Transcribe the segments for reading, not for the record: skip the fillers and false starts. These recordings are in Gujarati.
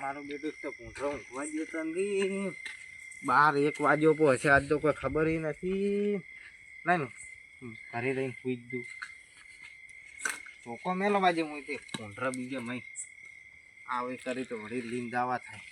મારો બેટો તો પૂંઠરો ઊંઘવા ગયો તો નથી. 12-1 વાગ્યો પહોંચે આજ તો કોઈ ખબર નથી. નહીં ઘરે રહીને પૂછ દઉં ચોકો મેલો વાજે હું તે પૂંઠરા બીજે મય આવે કરી તો વળી લીન દાવા થાય.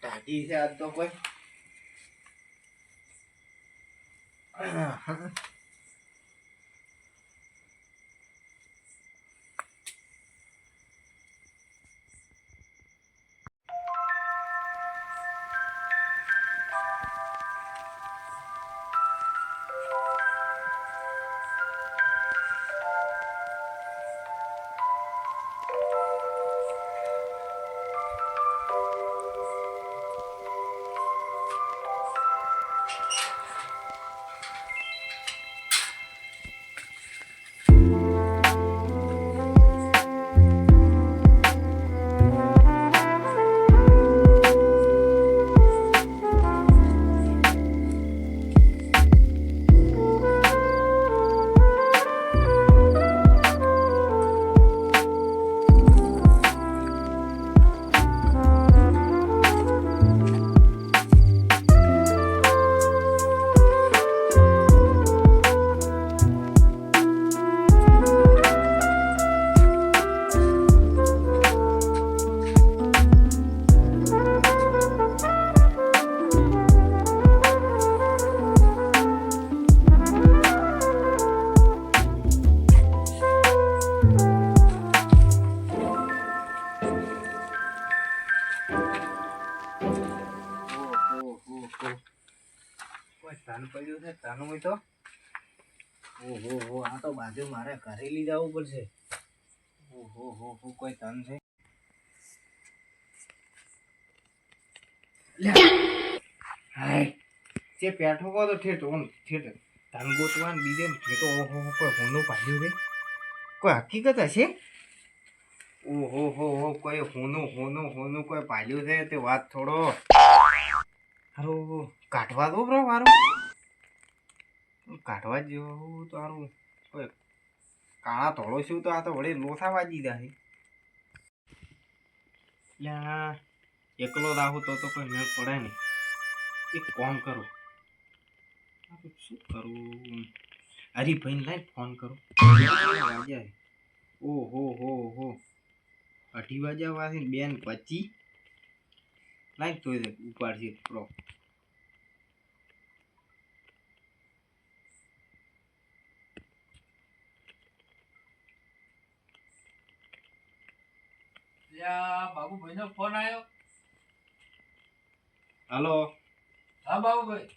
ટાઢી છે આજ તો કોઈ. પડ્યું છે તાનું તો. ઓહો આ તો બાજુ મારે ઘરે લઈ જવું પડશે. ઓહો કોઈ તન છે. હાય જે પેઠો કો તો ઠેઠ તન ગોતવાન બીજે ઠેઠો. ઓહો કોઈ હોનું પાડ્યું રે. કોઈ હકીકત હશે. ઓહો કોઈ હોનું કોઈ પાડ્યું છે તે વાત થોડો હારું કાઢવા દો બ્રો. મારું કાઢવા જેવું તો સારું કોઈ કાળા ધોળો છું તો આ તો વળી લોથા વાજી જાય. એટલે એકલો રાખું તો કોઈ મેળ પડે નહીં. એક કામ કરું શું કરું. હરીભાઈને લાઈ ફોન કરું. વાગ્યા ઓહો 8 વાગ્યા વાથી 2:25 લાઈ તો ઉપાડશે પ્રો. બાબુભાઈ નો ફોન આવ્યો. હાલો. હા બાબુભાઈ.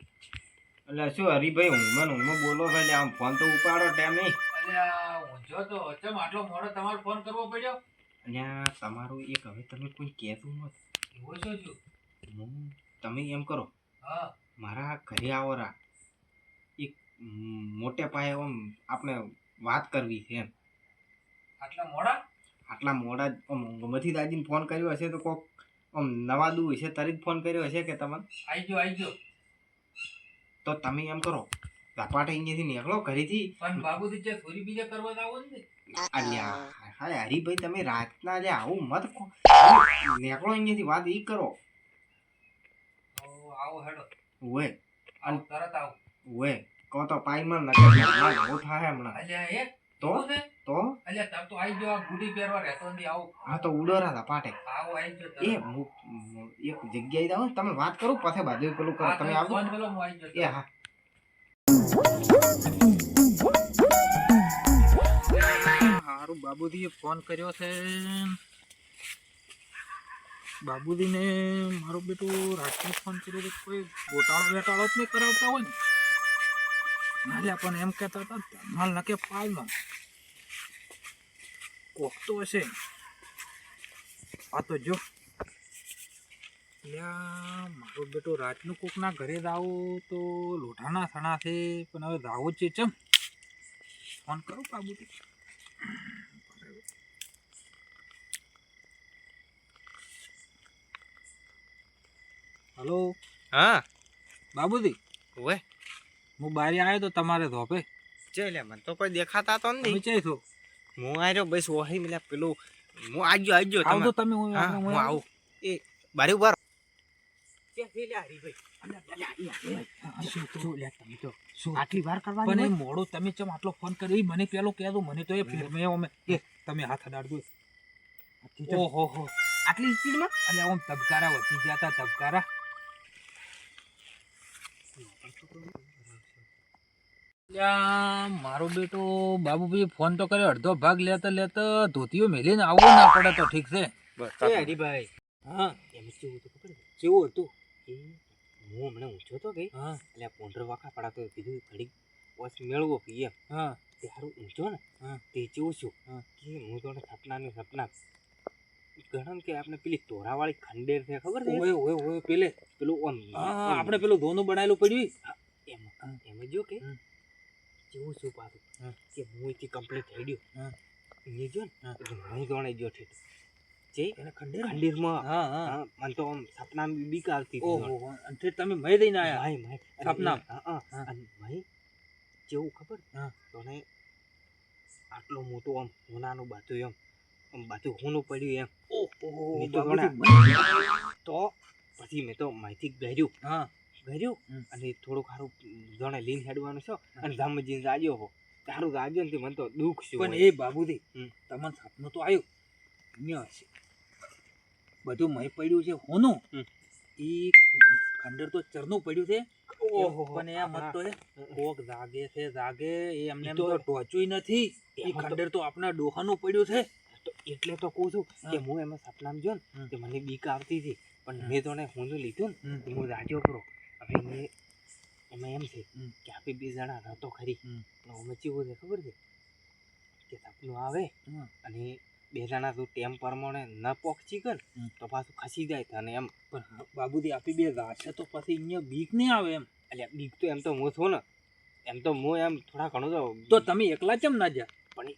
એટલે શું હરીભાઈ ઊંઘમાં બોલો છો એટલે આમ ફોન તો ઉપાડો ટાઈમ નહીં. અલ્યા ઊંઝો તો ચમ આટલો મોડો તમારો ફોન કરવો પડ્યો. અલ્યા તમારું એક હવે તમે કોઈ કહેતું મત. એવું શું થયું? તમે એમ કરો. હા મારા ઘરે આવો રા. એક મોટે પાયે આમ આપણે વાત કરવી છે એમ. આટલા મોડા ઊંઘમાંથી દાદીને ફોન કર્યો હશે તો કોક આમ નવા દુ હશે તરી જ ફોન કર્યો હશે કે તમને. આઈ ગયો તો તમે એમ કરો ઝપાટે અહીંયાથી નીકળો ઘરેથી. પણ બાબુજી જે ચોરી બીજે કરવા આવો ને. અલ્યા હા હરીભાઈ તમે રાતના જે આવું મત નીકળો અહીંયાથી વાત ઈ કરો. આવો હેડો. ઓએ આવ તરત આવ. ઓએ કો તો પાઈમાં નકર હો થાય હમણાં. અલ્યા એક તો અલ્યા તબ તો આઈ ગયો. આ બુડી પહેરવા રહેતો નથી. આવો. હા તો ઉડોરા ઝપાટે. આવો આઈ ગયો. એક જગ્યાએ જાવ તમે વાત કરો પછી બાજુ પેલું કરો. તમે આવજો. ફોન મેલો હું આઈ ગયો. એ હા હારું બાબુજીએ ફોન કર્યો છે. બાબુજીને મારો બેટો રાત્રે ફોન કર્યો તો કોઈ ગોટાળો વેટાળો જ નહીં કરાવતા હોય ને. મારે પણ એમ કહેતા હતા માલ નકે પાલમાં કોક તો હશે. આ તો જો લ્યા મારો બેટો રાતનું કોકના ઘરે જાવું તો લોઢાના થણા છે પણ હવે જાવું જ છે ચમ ફોન કરું બાબુથી. હલો હા બાબુજી, ઓવે હું બહાર આવ્યો તો તમારે ધોપે ચે લે મને તો કોઈ દેખાતા તો તમે નહીં. ચાઈ છો? હું આવ્યો બસ ઓહી મિલા પેલું હું આજો આવજો તમે. તમે. હું હા આપણે હું હું આવું એ બારી ઉભા રહો. આટલી વાર પણ કરવાની એ મોડું તમે ચમ આટલો ફોન કર્યો એ મને પેલો કહેતો મને તો એ ફેર મેં અમે એ તમે હાથ અડાડજો. ઓહો હો આટલી સ્પીડમાં એટલે આમ તબકારા વધી ગયા તા તબકારા. લ્યા, મારો બેટો બાબુભાઈ ફોન તો કર્યો અડધો ભાગ લેતા લેતા ધોતીઓ મેલીને આવવું ના પડે તો ઠીક છે. એ હરીભાઈ હા એમ કેવું હતું ખબર છે? કેવું હતું? એ હું હમણાં ઊંચો તો ગઈ હા એટલે પોંઢર વાંકા પડાતો કીધું ઘડીક વોચ મેળવો કે એમ હા તે સારું ઊંચો ને હા તે જેવું છું હા. કે હું તો સપના ગણન કે આપણે પેલી તોરાવાળી ખંડેર છે ખબર છે? ઓય ઓય ઓય પેલે પેલું આમ હા આપણે પેલું ધોનું બનાવેલું પડ્યું. એમાં જો કે હમ. જેવું છું પાછું હા. કે હું એથી કમ્પ્લીટ થઈ ગયું હા. એ જો ને હા. એટલે હું જોણે ગયો છે જે એને ખંડેર ખંડેરમાં હા હા હા, મને તો આમ સપનામાં બીક આવતી હતી. ઓહો અંતે તમે મય દઈને આયા ભાઈ ભાઈ સપનામાં? હા હા. અને ભાઈ જેવું ખબર હા. તને આટલો મોટો આમ હોનાનું બાતું એમ આમ બાતું હોનું પડ્યું એમ ઓહો મેં તો બાબુજી. તો પછી મેં તો માહિતી ગર્યું હા હમ. અને થોડું ખારું જોણે લીન હેડવાનું છે અને ધામજી રાજો હો તારું રાજો ને તે મને તો દુઃખ શું પણ હોય. એ બાબુજી હમ. તમને સપનું તો આવ્યું અહીંયા હશે બધું મય પડ્યું છે હોનું હમ. એ ખંડર તો ચરનું પડ્યું છે. ઓહો, પણ એ મત તો એ કોક જાગે એ એમને ઈ તો તો ટોચ્યું નથી. એ એમાં તો- ખંડર તો આપણા ડોહાનું પડ્યું છે. તો એટલે તો કહું છું કે હા. હું એમાં સપનામાં જો ને હમ. કે મને બીક આવતી હતી પણ હમ. મેં તો ને હોનું લીધું ને હમ. તો હું રાજો કરો હવે એમાં એમ છે હમ. કે આપણે બે જણા રહતો ખરી હમ. પણ અમે કેવું છે ખબર છે કે સપનું આવે હમ. અને બે જણા તું ટેમ પ્રમાણે ન પોખચી કર હમ. તો પાછું ખસી જાય તને એમ. પણ બાબુજી આપી બે ગાશે તો પછી અહીંયા બીક નહીં આવે એમ. એટલે બીક તો એમ તો હું છું ને એમ તો હું એમ થોડા ઘણું તો તમે એકલા કેમ ના જા? પણ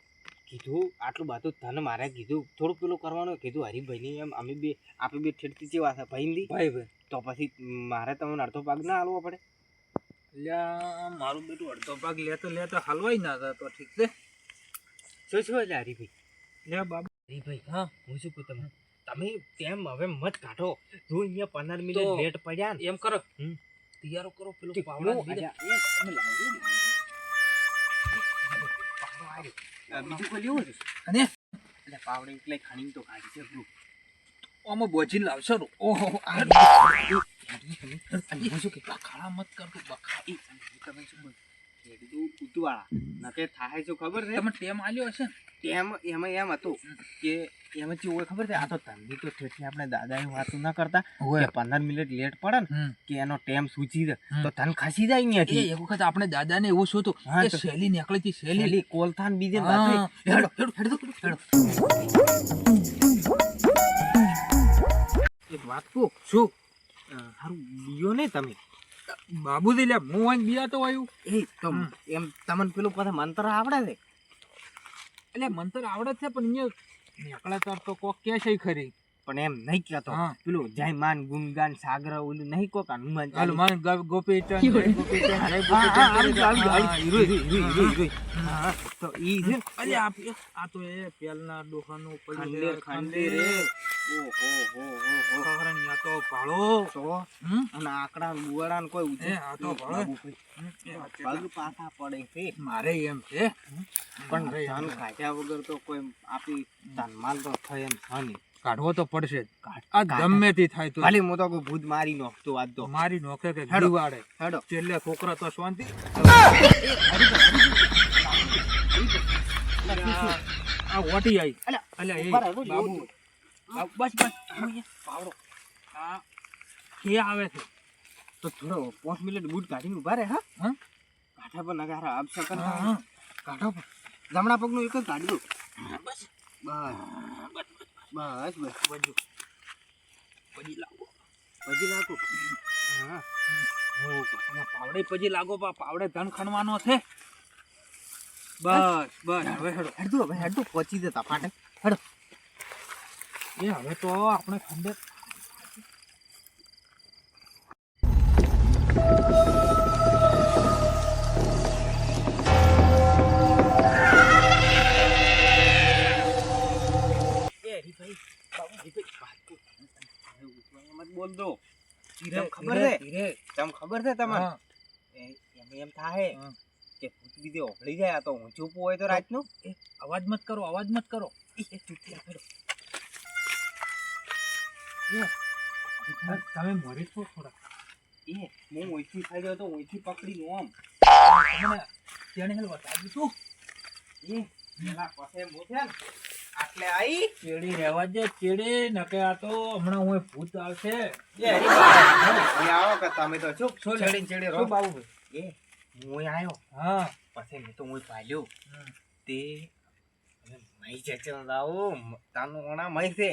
કીધું આટલું બધું તને મારે કીધું થોડુંક પેલું કરવાનું કીધું હરીભાઈની એમ અમે બે આપણે બે ઠેડતી જેવા છે ભાઈ ભાઈ ભાઈ તો પછી મારે તમને અડધો ભાગ ના હાલવો પડે. અલ્યા મારું બેટું અડધો ભાગ લેતો લેતો હલવાઈ ના જતો ઠીક છે. શું એટલે હરીભાઈ લે બાબુ હરીભાઈ હા હું શું કહું તમે તમે તેમ હવે મત કાઢો જો અહીંયા 15 મિનિટ તો લેટ પડ્યા ને એમ કરો હમ. તૈયારો કરો પેલું તે પાવડા હું બીજા. તમે લાવજો ને. પાવડો આવ્યો. બીજું કોઈ લેવું છે અને એટલે પાવડે એટલે ખાણી તો કાઢી છે બ્રુ. આમાં બોજી લાવશો ને. ઓહો આ અને હું શું કે બખાડા મત કરતો બખા. તમે શું બોલ કીધું ઉતવાળા નકે થાય શું ખબર છે તમે ટેમ આલ્યો હશે ને? એમાં એમ હતું કે એમાં શું હોય ખબર છે આ તો તંદી તો ઠેઠી આપણે દાદાએ વાતો ના કરતા કે 15 મિનિટ લેટ પડે ને કે એનો ટાઈમ સૂચી દે તો તન ખસી જાય એ અહીંયાથી. એક વખત આપણે દાદાને એવું શું હતું હા, કે તો શેલી નીકળી હતી શેલી. પેલી કોલથાન બીજે ને હા. બાજુ હેડો હેડો હેડો હેડો. એક વાત કહું શું હારું બીયો ને તમે બાબુજી લે હું આઈને બિયા તો આવ્યું એ તો એમ તમને પેલું પાછા મંત્ર આવડે છે એટલે મંતર આવડે જ છે પણ અહીંયા નીકળે તાર તો કોક કે છે ખરી. પણ એમ નહીં કહેતો હા. પેલું જય માન ગુણગાન સાગર ઓલું નહીં કોક હનુમાન હાલો ચાલીસા. માન ગોપીચંદ જય ગોપીચંદ જય હા, ગોપીચંદ. હા, આવી ગયું, આવી ગયું, હા, આવી હીરો, ગયું, હીરો, હીરો, હીરો. હીરો. હા, તો ઈ છે ને, અરે આ તો એ પેલના ડોહાનું પડ્યું છે. ખંડેર ખંડેર એ. ઓહો. ખરણિયા તો ભાળો. તો હમ? અને આકડા બુવાડા ને કોઈ એ આ તો ભાળો. પગ પાછા પડે છે મારે એમ છે પણ મારે એમ ધન છે. કાઢ્યા વગર તો કોઈ આપી ધનમાલ તો થાય એમ છે નહીં. કાઢવો તો પડશે જ. કાઢ- આ કાઢ. ગમે તે થાય તો ખાલી હું તો કોઈ ભૂત મારી નાખતો આજ તો મારી નોખે કે હેડો. જીવાડે હેડો છેલ્લે છોકરા તો શાંતિ. આ ઓટી આઈ અલ્યા, અલ્યા એ ઉભા રહો, જો, બાબુ જો. બસ પાવડો આ કે આવે છે તો થોડો 5 મિનિટ બૂટ કાઢીને ઉભા રહે હા હા? કાઢા પર નગારા અપશકન હા, હા. કાઢો પર. જમણા પગનું એક જ કાઢી દો બસ બસ બસ બસ બાજુ પછી લાવો પછી લાગુ. હા પાવડે પછી લાગો પાવડે ધન ખણવાનો છે. બસ બસ હવે હેડો હેડું પહોંચી જતા ફાટે. હેડો. એ હવે તો આપણે ખંડે બોલ દો. ધીરે ખબર છે? ધીરે તમ ખબર છે તમને? હા. એમ થાય કે ભૂત બીજે ઓગળી જાય. આ તો ઊંચું હોય તો રાતનું. અવાજ મત કરો અવાજ મત કરો. તમે મરી છો થોડા. હું ઓઈથી થઈ ગયો તો ઓઈથી પકડી લો આમ. તેને હેલ બતાવી તું. પેલા પાસે હું છે ને આટલે આઈ ચેડી રહેવા દે ચેડી નકે આ તો હમણાં હું ભૂત આવશે. આવો કે તમે તો ચૂપ શું ચડી ચડી રહો. શું બાબુ હું આવ્યો હા પછી મેં તો હું પાલ્યો તે મહી છે ચલ લાવો તાનું ઓણા મહી છે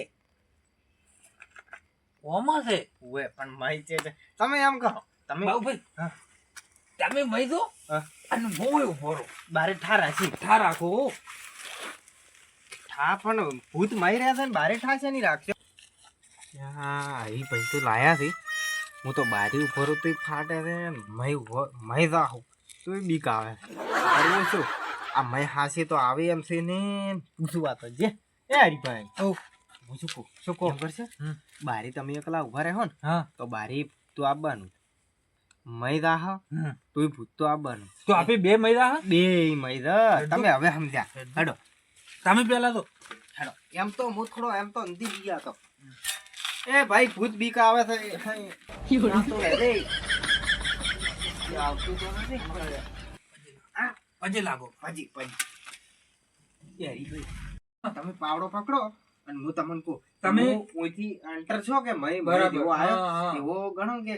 ઓમાં છે ઉએ પણ મહી છે તમે એમ કહો તમે બાબુભાઈ તમે મહી દો અને હું ઉભો રહો બારે ઠા રાખી ઠા રાખો ઠા પણ ભૂત મહી રહ્યા છે ને બારે ઠા છે નહીં રાખજો. હા એ ભાઈ તો લાયા છે. હું તો બારી ઉભો રહું તો ફાટે છે મહી જાઉં તો બીક આવે કરવું શું આ મહી હાસી તો આવે એમ છે ને પૂછવા તો જે એ હરીભાઈ હું શું કહું કરશે બારી તમે એકલા ઉભા રહો ને હા તો બારી તો આવવાનું મહી રાહ તોય ભૂત તો આવવાનું તો આપે બે મહિલા બે મહી તમે હવે સમજ્યા. હેડો તમે પેલા તો હેડો એમ તો હું થોડો એમ તો અંધી ગયા તો એ ભાઈ ભૂત બીક આવે છે આવતું તો નથી. પછી લાગો પછી તમે પાવડો પકડો અને હું તમને કહું તમે ઓયથી એન્ટર છો કે મય બરાબર એવો આવ્યો હા એવો ગણો કે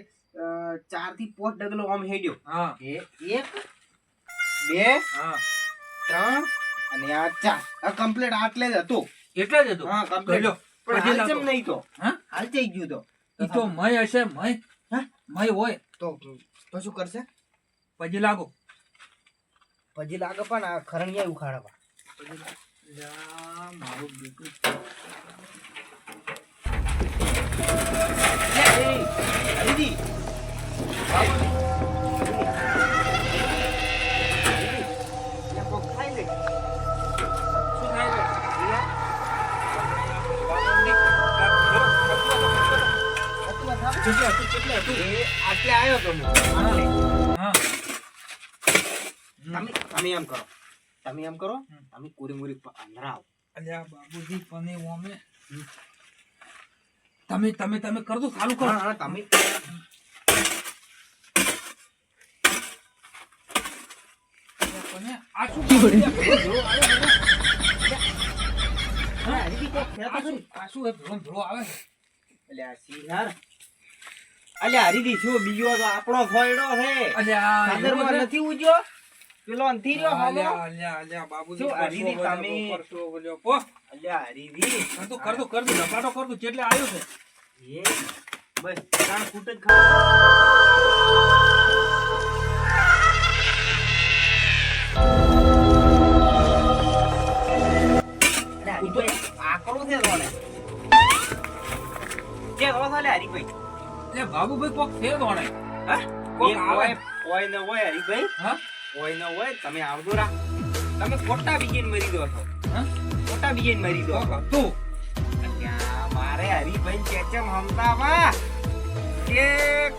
4 થી 5 ડગલો આમ હેડ્યો. હા 1 2 હા 3 અને આ 4 આ કમ્પ્લીટ આટલે જ હતો. એટલે જ હતું હા કમ્પ્લીટ પણ પછી હાલ લાગો. કેમ નહીં તો હા હાલ જઈ ગયું તો ઈ તો મય હશે મય હા મય હોય તો શું કરશે પછી લાગો પછી લાગે પણ આ ખરણિયા ઉખાડવા મારું બેટું દીદી ખાઈ લે શું થાય છે? આટલે આવ્યો તો હા તમે એમ કરો તમે કોરી મોરી અંધરાવ. અલ્યા બાબુજી પણ એ ઓમે તમે કર દો ચાલુ કરો. હા તમે પણ આ શું કરે? આ શું એ ભેળો આવે છે? અલ્યા હરીદી શું બીજો તો આપણો ફોયડો છે. અલ્યા સાદરમાં નથી ઉજ્યો પેલો અંથી રહ્યો હાલો. અલ્યા બાબુજી શું હરીદી તમે પરસો બોલ્યો પો. અલ્યા હરીદી કર દો લપાટો કર દો કેટલે આવ્યો છે એ બસ 3 ફૂટ જ આકરો છે રોને કે રો સાલે હરીભાઈ એટલે બાબુભાઈ કોક છે દોણે હા કોક આવે કોઈ ન હોય હરીભાઈ હા કોઈ ન હોય તમે આવજો રા તમે ખોટા બીજેન મરી દો છો હા ખોટા બીજેન મરી દો છો તું અલ્યા મારે હરીભાઈ ચેચમ હમતાવા કે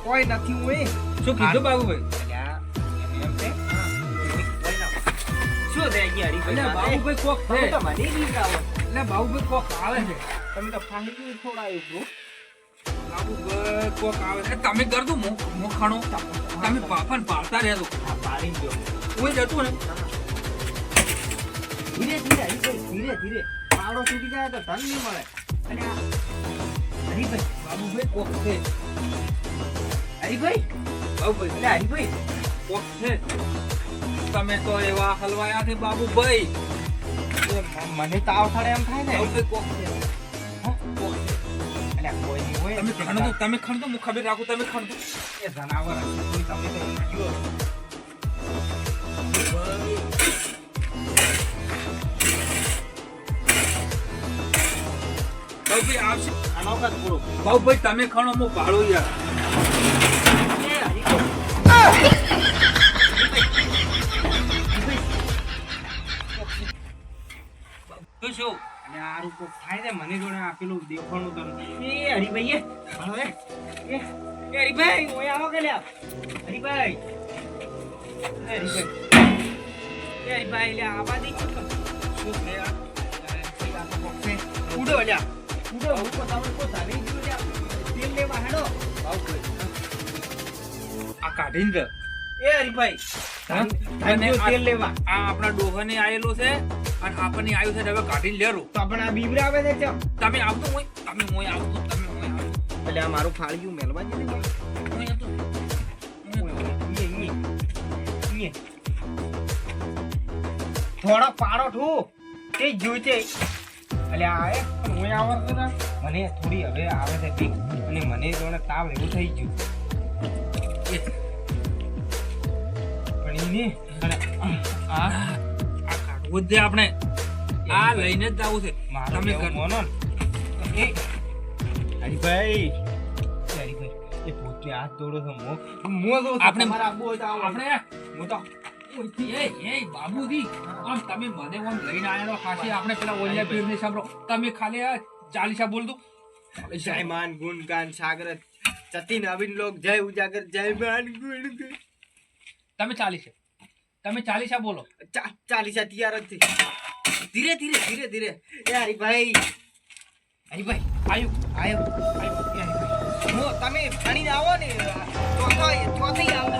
કોઈ નથી હોય શું કીધું બાબુભાઈ? અલ્યા એમ છે કોઈ ના શું થઈ ગયા હરીભાઈ અલ્યા બાબુભાઈ કોક છે તમે તો મને રીત આવો એટલે બાબુભાઈ કોક આવે છે તમે તો ફાંકી છોડાયું બ્રો બાબુભાઈ કોક આવે છે તમે કર દો મોખાણો તમે પાપન પાડતા રહેજો આ પાડી દો કોઈ જતું ને ધીરે ધીરે હરીભાઈ ધીરે ધીરે પાવડો છૂટી જાય તો ધન નહીં મળે અને આ હરીભાઈ બાબુભાઈ કોક છે હરીભાઈ બાબુભાઈ એટલે હરીભાઈ કોક છે તમે તો એવા હલવાયા છે બાબુભાઈ મને તાવ થડે એમ થાય ને બાબુભાઈ કોક છે હા? કોક છે અલ્યા કોઈ નહીં હોય તમે ખણો હું ખબર રાખું તમે ખણો એ જનાવર હશે, કોઈ તમે તો ગયો બાબુભાઈ આવશે આનો વખત પૂરો બાબુભાઈ તમે ખણો હું ભાડો યાર તો શું અને આ રૂપો થાય ને મને જોડે આપેલું દેખાણું તને એ હરિભાઈ હાલો એ હરિભાઈ ઓય આવો કે લ્યા હરિભાઈ એ હરિભાઈ લે આવા દે શું છે આ તો બોક્સે ઉડો લ્યા ઉડો હું તો તમે કો ધારી ગયો લ્યા તેલ લેવા હેડો આ કાઢીને દે એ હરિભાઈ અને તેલ લેવા આ આપણા ડોહાને આયેલો છે અને આપણને આવ્યું છે ને હવે કાઢીને લેરું તો આપણે આ બીબરા આવે છે ચમ તમે આવતો હોય તમે મોય આવતો તમે મોય આવતો એટલે આ મારું ફાળ્યું મેલવા જ નહીં મોય આવતો થોડો પાડો ઠું તે જોઈતે એટલે આવે પણ હું આવડતો ને મને થોડી હવે આવે છે બીક અને મને જોડે તાવ એવું થઈ ગયું પણ એને અને આ કાઢવું જ છે આપણે આ લઈને જ જવું છે મારો તમે તમે મોનો ને એ હરીભાઈ એ પોતે હાથ દોડો છો મો તો આપણે મારા આબુ હોય તો આવો આપણે હું તો એ બાબુજી આમ તમે મને આમ લઈને આયા ખાસી આપણે પેલા ઓલિયા પીર ને સાંભળો તમે ખાલી આ ચાલીસા બોલ દો જય માન ગુણગાન સાગર જતીન અવિન લોક જય ઉજાગર જય માન ગુણ તમે ચાલીસા બોલો ચાલીસા તૈયાર જ છે ધીરે ધીરે ધીરે ધીરે એ હરીભાઈ આયો હું તમે પાણી આવો ને ચોથી આવો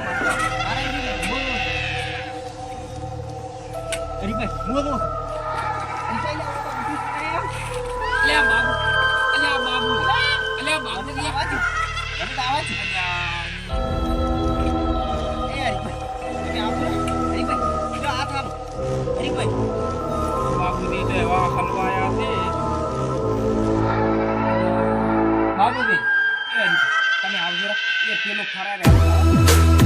હરીભાઈ બોલો અલ્યા બાબુ આવાજ બાબુજી તો એવા હલવાયા છે બાબુજી તમે આવજો એ પેલો ખરા રે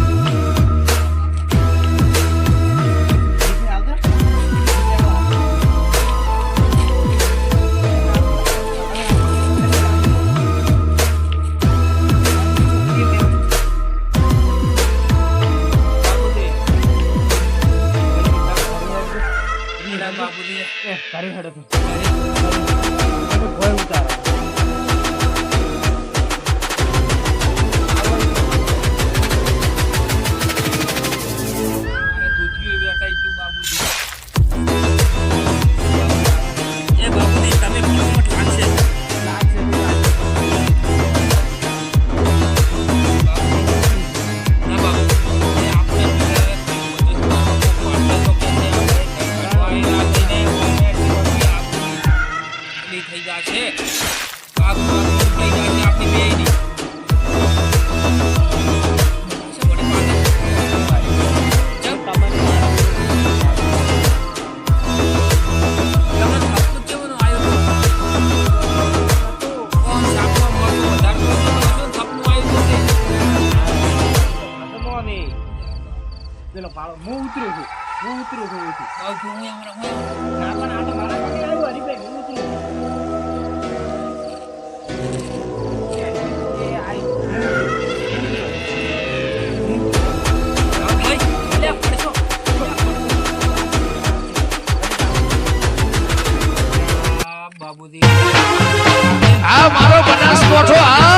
બાબુજી કરી હેડો તું ભય ઉતારો થઈ જશે થઈ જશે આપણી બેયની પેલો પાડો હું ઉતરું છું ના પણ આ તો મારા પાસે આવ્યું હરીભાઈ હું ઉતરું બાબુજી આ મારો બનાસકોઠો આ